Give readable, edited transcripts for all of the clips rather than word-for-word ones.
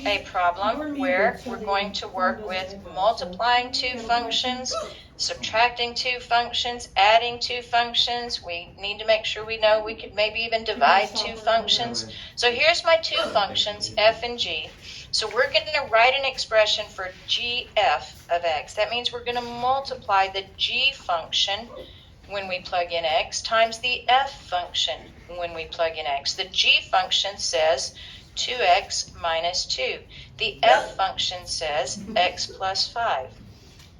a problem where we're going to work with multiplying two functions, subtracting two functions, adding two functions. We need to make sure we know we could maybe even divide two functions. So here's my two functions, f and g. So we're going to write an expression for gf of x. That means we're going to multiply the g function when we plug in x times the f function when we plug in x. The g function says 2x minus 2. The f function says x plus 5.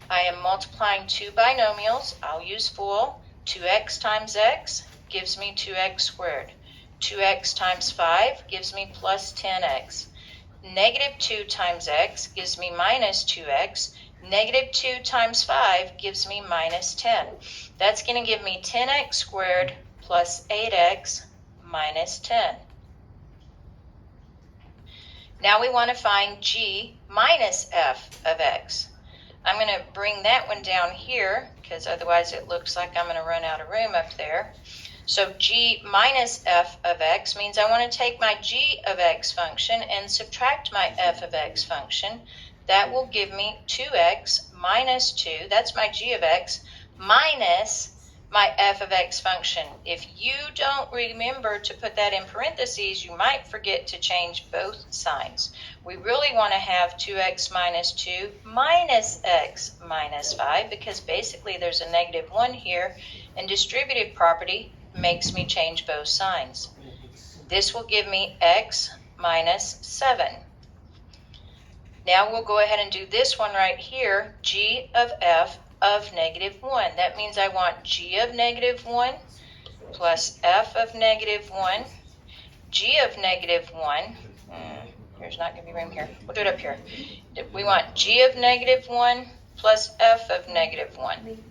I am multiplying two binomials. I'll use full. 2x times x gives me 2x squared. 2x times 5 gives me plus 10x. Negative 2 times x gives me minus 2x. Negative 2 times 5 gives me minus 10. That's going to give me 10x squared plus 8x minus 10. Now we want to find g minus f of x. I'm going to bring that one down here because otherwise it looks like I'm going to run out of room up there. So g minus f of x means I want to take my g of x function and subtract my f of x function. That will give me 2x minus 2. That's my g of x minus my f of x function. If you don't remember to put that in parentheses, you might forget to change both signs. We really want to have 2x minus 2 minus x minus 5 because basically there's a negative 1 here, and distributive property makes me change both signs. This will give me x minus 7. Now we'll go ahead and do this one right here, g of f of negative 1. That means I want g of negative 1 plus f of negative 1. G of negative 1, there's not going to be room here. We'll do it up here. We want g of negative 1 plus f of negative 1.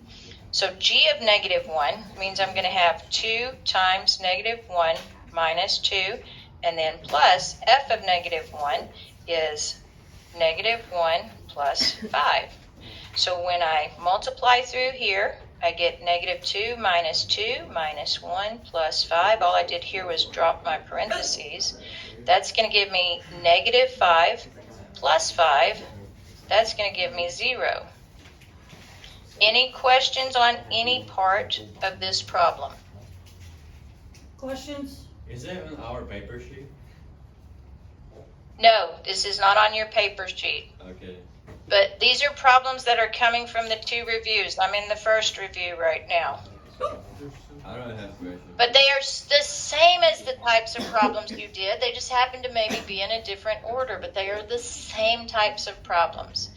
So g of negative 1 means I'm going to have 2 times negative 1 minus 2, and then plus f of negative 1 is negative 1 plus 5. So when I multiply through here, I get negative 2 minus 2 minus 1 plus 5. All I did here was drop my parentheses. That's going to give me negative 5 plus 5. That's going to give me 0. Any questions on any part of this problem? Questions? Is it on our paper sheet? No, this is not on your paper sheet. Okay. But these are problems that are coming from the two reviews. I'm in the first review right now. I don't have questions. But they are the same as the types of problems you did. They just happen to maybe be in a different order, but they are the same types of problems.